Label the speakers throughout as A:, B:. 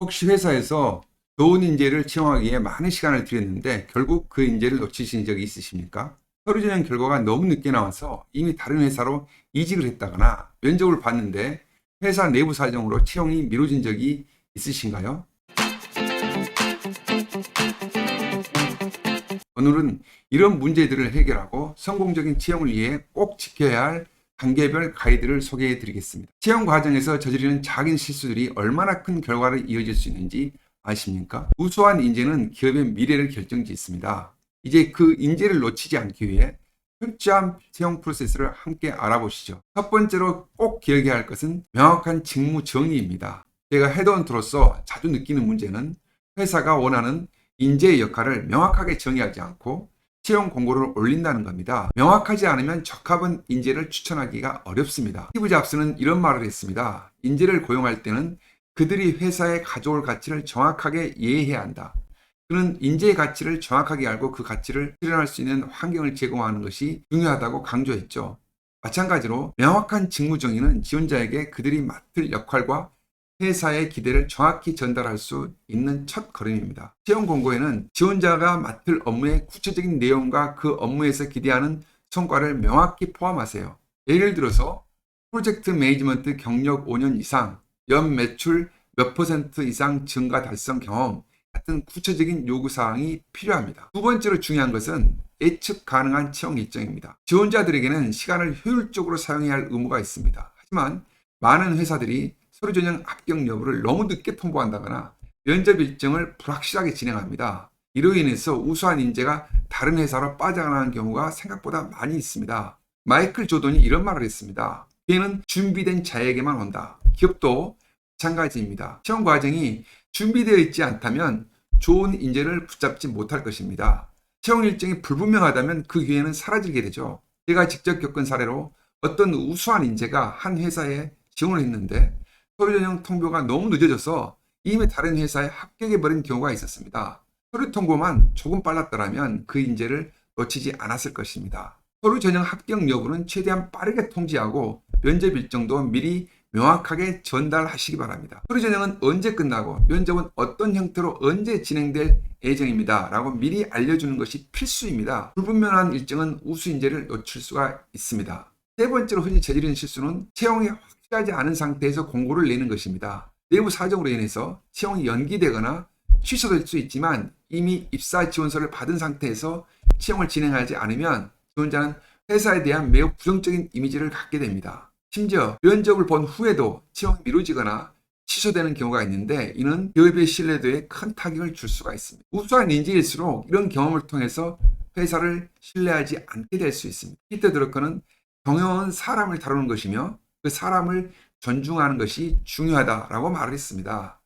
A: 혹시 회사에서 좋은 인재를 채용하기 위해 많은 시간을 들였는데 결국 그 인재를 놓치신 적이 있으십니까? 서류 전형 결과가 너무 늦게 나와서 이미 다른 회사로 이직을 했다거나 면접을 봤는데 회사 내부 사정으로 채용이 미뤄진 적이 있으신가요? 오늘은 이런 문제들을 해결하고 성공적인 채용을 위해 꼭 지켜야 할 단계별 가이드를 소개해 드리겠습니다. 채용 과정에서 저지르는 작은 실수들이 얼마나 큰 결과를 이어질 수 있는지 아십니까? 우수한 인재는 기업의 미래를 결정짓습니다. 이제 그 인재를 놓치지 않기 위해 철저한 채용 프로세스를 함께 알아보시죠. 첫 번째로 꼭 기억해야 할 것은 명확한 직무 정의입니다. 제가 헤드헌터로서 자주 느끼는 문제는 회사가 원하는 인재의 역할을 명확하게 정의하지 않고 채용 공고를 올린다는 겁니다. 명확하지 않으면 적합한 인재를 추천하기가 어렵습니다. 스티브 잡스는 이런 말을 했습니다. 인재를 고용할 때는 그들이 회사에 가져올 가치를 정확하게 이해해야 한다. 그는 인재의 가치를 정확하게 알고 그 가치를 실현할 수 있는 환경을 제공하는 것이 중요하다고 강조했죠. 마찬가지로 명확한 직무 정의는 지원자에게 그들이 맡을 역할과 회사의 기대를 정확히 전달할 수 있는 첫 걸음입니다. 채용 공고에는 지원자가 맡을 업무의 구체적인 내용과 그 업무에서 기대하는 성과를 명확히 포함하세요. 예를 들어서 프로젝트 매니지먼트 경력 5년 이상, 연 매출 몇 % 이상 증가 달성 경험 같은 구체적인 요구사항이 필요합니다. 두 번째로 중요한 것은 예측 가능한 채용 일정입니다. 지원자들에게는 시간을 효율적으로 사용해야 할 의무가 있습니다. 하지만 많은 회사들이 서류 전형 합격 여부를 너무 늦게 통보한다거나 면접 일정을 불확실하게 진행합니다. 이로 인해서 우수한 인재가 다른 회사로 빠져나가는 경우가 생각보다 많이 있습니다. 마이클 조던이 이런 말을 했습니다. 기회는 준비된 자에게만 온다. 기업도 마찬가지입니다. 채용 과정이 준비되어 있지 않다면 좋은 인재를 붙잡지 못할 것입니다. 채용 일정이 불분명하다면 그 기회는 사라지게 되죠. 제가 직접 겪은 사례로 어떤 우수한 인재가 한 회사에 지원을 했는데 서류 전형 통보가 너무 늦어져서 이미 다른 회사에 합격해버린 경우가 있었습니다. 서류 통보만 조금 빨랐더라면 그 인재를 놓치지 않았을 것입니다. 서류 전형 합격 여부는 최대한 빠르게 통지하고 면접 일정도 미리 명확하게 전달하시기 바랍니다. 서류 전형은 언제 끝나고 면접은 어떤 형태로 언제 진행될 예정입니다. 라고 미리 알려주는 것이 필수입니다. 불분명한 일정은 우수 인재를 놓칠 수가 있습니다. 세 번째로 흔히 저지르는 실수는 채용이 확실하지 않은 상태에서 공고를 내는 것입니다. 내부 사정으로 인해서 채용이 연기되거나 취소될 수 있지만 이미 입사 지원서를 받은 상태에서 채용을 진행하지 않으면 지원자는 회사에 대한 매우 부정적인 이미지를 갖게 됩니다. 심지어 면접을 본 후에도 채용이 미뤄지거나 취소되는 경우가 있는데 이는 기업의 신뢰도에 큰 타격을 줄 수가 있습니다. 우수한 인재일수록 이런 경험을 통해서 회사를 신뢰하지 않게 될 수 있습니다. 피터 드러커는 경영은 사람을 다루는 것이며 그 사람을 존중하는 것이 중요하다라고 말을 했습니다.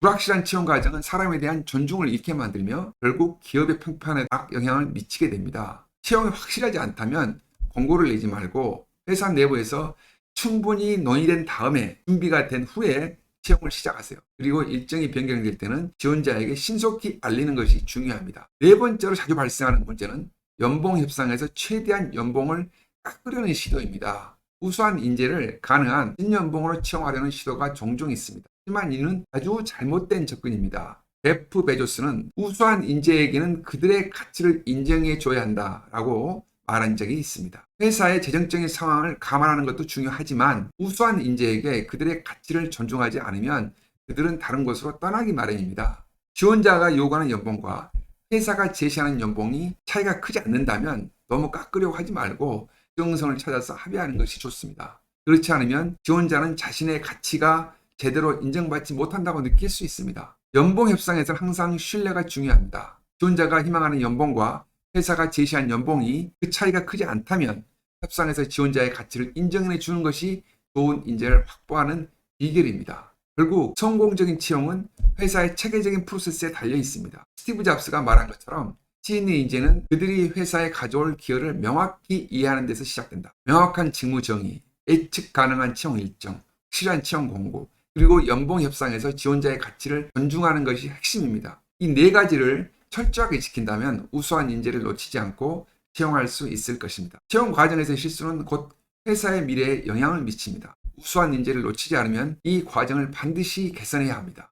A: 불확실한 채용 과정은 사람에 대한 존중을 잃게 만들며 결국 기업의 평판에 악영향을 미치게 됩니다. 채용이 확실하지 않다면 공고를 내지 말고 회사 내부에서 충분히 논의된 다음에 준비가 된 후에 채용을 시작하세요. 그리고 일정이 변경될 때는 지원자에게 신속히 알리는 것이 중요합니다. 네 번째로 자주 발생하는 문제는 연봉 협상에서 최대한 연봉을 깎으려는 시도입니다. 우수한 인재를 가능한 신연봉으로 채용하려는 시도가 종종 있습니다. 하지만 이는 아주 잘못된 접근입니다. 제프 베조스는 우수한 인재에게는 그들의 가치를 인정해 줘야 한다라고 말한 적이 있습니다. 회사의 재정적인 상황을 감안하는 것도 중요하지만 우수한 인재에게 그들의 가치를 존중하지 않으면 그들은 다른 곳으로 떠나기 마련입니다. 지원자가 요구하는 연봉과 회사가 제시하는 연봉이 차이가 크지 않는다면 너무 깎으려고 하지 말고 적정선을 찾아서 합의하는 것이 좋습니다. 그렇지 않으면 지원자는 자신의 가치가 제대로 인정받지 못한다고 느낄 수 있습니다. 연봉 협상에서는 항상 신뢰가 중요합니다. 지원자가 희망하는 연봉과 회사가 제시한 연봉이 그 차이가 크지 않다면 협상에서 지원자의 가치를 인정해 주는 것이 좋은 인재를 확보하는 비결입니다. 결국 성공적인 채용은 회사의 체계적인 프로세스에 달려 있습니다. 스티브 잡스가 말한 것처럼 시인의 인재는 그들이 회사에 가져올 기여를 명확히 이해하는 데서 시작된다. 명확한 직무 정의, 예측 가능한 채용 일정, 확실한 채용 공고, 그리고 연봉 협상에서 지원자의 가치를 존중하는 것이 핵심입니다. 이 네 가지를 철저하게 지킨다면 우수한 인재를 놓치지 않고 채용할 수 있을 것입니다. 채용 과정에서의 실수는 곧 회사의 미래에 영향을 미칩니다. 우수한 인재를 놓치지 않으면 이 과정을 반드시 개선해야 합니다.